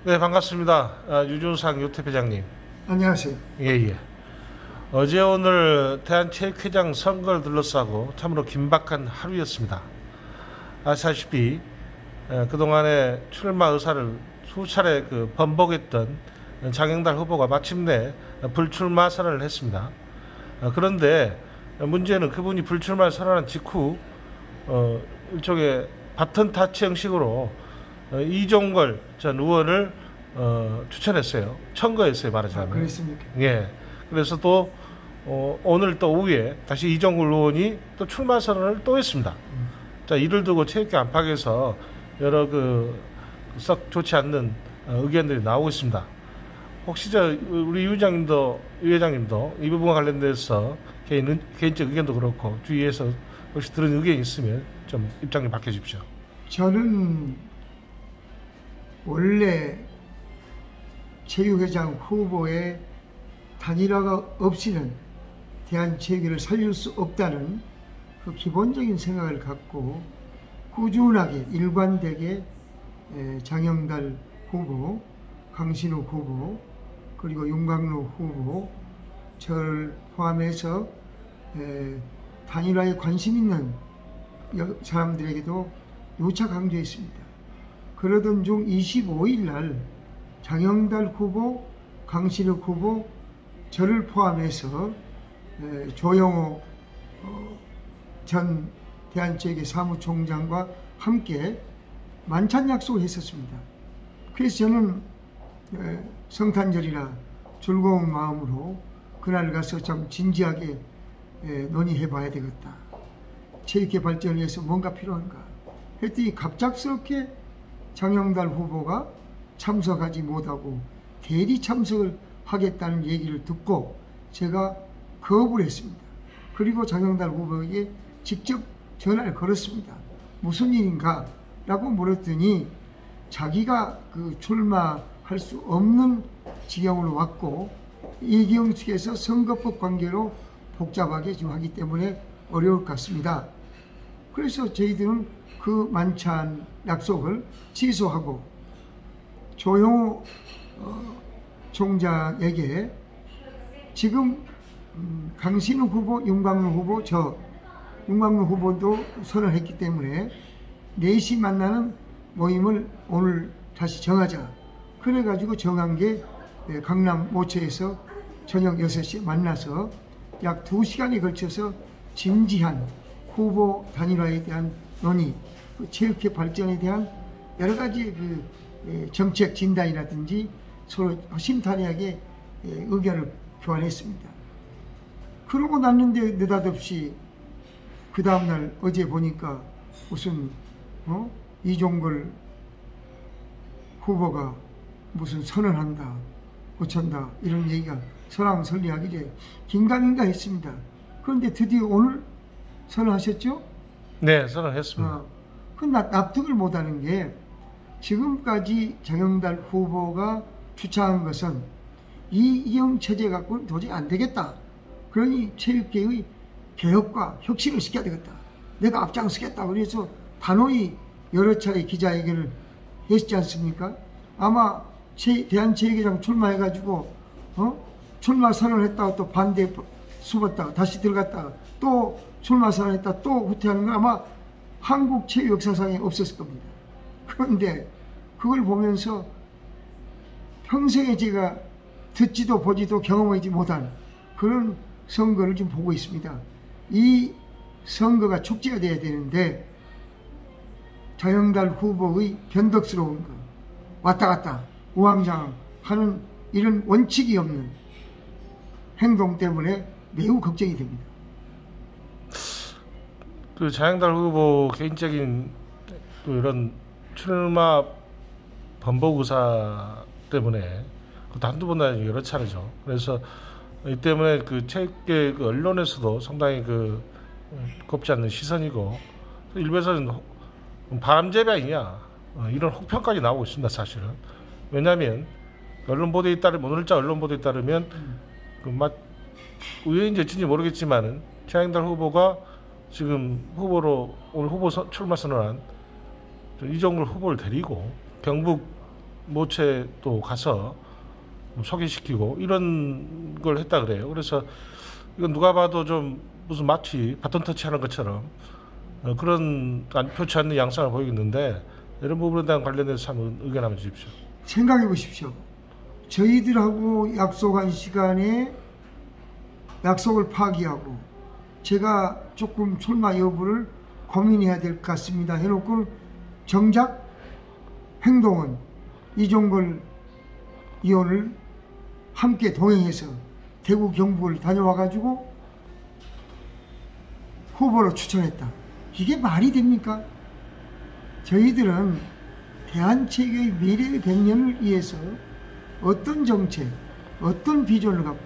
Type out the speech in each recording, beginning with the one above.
네, 반갑습니다. 유준상 유태회장님. 안녕하세요. 예. 어제 오늘 대한체육회장 선거를 둘러싸고 참으로 긴박한 하루였습니다. 아시다시피 그동안에 출마 의사를 수차례 번복했던 장영달 후보가 마침내 불출마 선언을 했습니다. 그런데 문제는 그분이 불출마 선언한 직후 일종의 바톤 타치 형식으로 이종걸 전 의원을 추천했어요. 청거했어요, 말하자면. 그랬습니까? 예. 그래서 또 오늘 또 오후에 다시 이종걸 의원이 또 출마 선언을 또 했습니다. 자, 이를 두고 체육회 안팎에서 여러 썩 좋지 않는 의견들이 나오고 있습니다. 혹시 우리 유 회장님도 이 부분과 관련돼서 개인적 의견도 그렇고 주위에서 혹시 들은 의견이 있으면 좀 입장 좀 밝혀주십시오. 저는 원래 체육회장 후보의 단일화가 없이는 대한체육회를 살릴 수 없다는 그 기본적인 생각을 갖고 꾸준하게 일관되게 장영달 후보, 강신욱 후보, 그리고 윤광로 후보, 저를 포함해서 단일화에 관심 있는 사람들에게도 누차 강조했습니다. 그러던 중 25일 날 장영달 후보, 강신욱 후보, 저를 포함해서 조영호 전 대한체육회 사무총장과 함께 만찬 약속을 했었습니다. 그래서 저는 성탄절이라 즐거운 마음으로 그날 가서 참 진지하게 논의해 봐야 되겠다. 체육회 발전을 위해서 뭔가 필요한가 했더니 갑작스럽게 장영달 후보가 참석하지 못하고 대리 참석을 하겠다는 얘기를 듣고 제가 거부를 했습니다. 그리고 장영달 후보에게 직접 전화를 걸었습니다. 무슨 일인가? 라고 물었더니 자기가 출마할 수 없는 지경으로 왔고 이경 측에서 선거법 관계로 복잡하게 지금 하기 때문에 어려울 것 같습니다. 그래서 저희들은 그 만찬 약속을 취소하고 조영호 총장에게 지금 강신욱 후보, 윤광로 후보, 윤광로 후보도 선언했기 때문에 4시 만나는 모임을 오늘 다시 정하자. 그래가지고 정한 게 강남 모처에서 저녁 6시에 만나서 약 2시간에 걸쳐서 진지한 후보 단일화에 대한 논의, 체육회 발전에 대한 여러 가지 정책 진단이라든지 서로 심탄회하게 의견을 교환했습니다. 그러고 났는데 느닷없이 그 다음날 어제 보니까 무슨 이종걸 후보가 무슨 선언한다, 어쩐다 이런 얘기가 설왕설래하기에 긴가민가 했습니다. 그런데 드디어 오늘 선언하셨죠? 네, 선언했습니다. 그 납득을 못하는 게 지금까지 장영달 후보가 주창한 것은 이형 체제 갖고는 도저히 안 되겠다. 그러니 체육계의 개혁과 혁신을 시켜야 되겠다. 내가 앞장서겠다. 그래서 단호히 여러 차례 기자회견을 했지 않습니까? 아마 대한체육회장 출마해가지고 출마 선언했다가 또 반대 숨었다가 다시 들어갔다가 또 출마 선언했다가 또 후퇴하는 건 아마 한국 체육 역사상에 없었을 겁니다. 그런데 그걸 보면서 평생에 제가 듣지도 보지도 경험하지 못한 그런 선거를 지금 보고 있습니다. 이 선거가 축제가 돼야 되는데 장영달 후보의 변덕스러운 거, 왔다 갔다 우왕좌왕하는 이런 원칙이 없는 행동 때문에 매우 걱정이 됩니다. 장영달 후보 개인적인 이런 출마 번복 의사 때문에 그것도 한두 번 아니고 여러 차례죠. 그래서 이 때문에 체육계 언론에서도 상당히 곱지 않는 시선이고 일부에서는 바람잡이 아니냐 이런 혹평까지 나오고 있습니다. 사실은. 왜냐하면 언론 보도에 따르면 오늘자 언론 보도에 따르면 우연인지 어쩐지 모르겠지만은 장영달 후보가 지금 오늘 후보 출마 선언한 이종걸 후보를 데리고 경북 모체도 가서 소개시키고 이런 걸 했다 그래요. 그래서 이건 누가 봐도 좀 무슨 마치 바톤 터치하는 것처럼 그런 표치 않는 양상을 보이겠는데 이런 부분에 대한 관련해서 한번 의견 한번 주십시오. 생각해 보십시오. 저희들하고 약속한 시간에 약속을 파기하고 제가 조금 출마 여부를 고민해야 될 것 같습니다 해놓고 정작 행동은 이종걸 의원을 함께 동행해서 대구 경북을 다녀와가지고 후보로 추천했다. 이게 말이 됩니까? 저희들은 대한체계의 미래의 100년을 위해서 어떤 정책, 어떤 비전을 갖고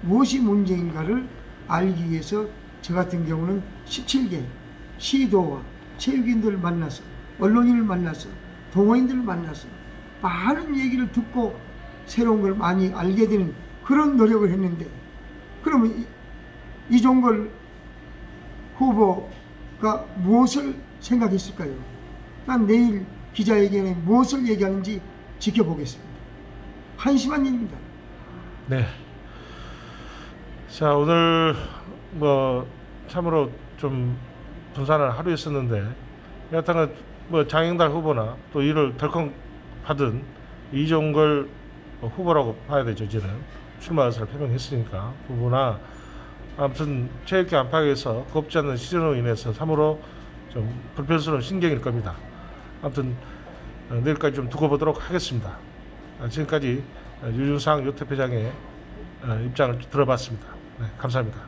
무엇이 문제인가를 알기 위해서 저 같은 경우는 17개 시도와 체육인들을 만나서 언론인을 만나서 동호인들을 만나서 많은 얘기를 듣고 새로운 걸 많이 알게 되는 그런 노력을 했는데 그러면 이종걸 후보가 무엇을 생각했을까요? 난 내일 기자회견에 무엇을 얘기하는지 지켜보겠습니다. 한심한 일입니다. 네. 자, 오늘 참으로 좀 분산을 하루 했었는데 여하튼 장영달 후보나 또 이를 덜컹 받은 이종걸 후보라고 봐야 되죠. 이제는 출마 의사를 표명했으니까 후보나 아무튼 체육계 안팎에서 곱지 않는 시선으로 인해서 참으로 좀 불편스러운 신경일 겁니다. 아무튼 내일까지 좀 두고 보도록 하겠습니다. 지금까지 유준상 유태표장의 입장을 들어봤습니다. 네, 감사합니다.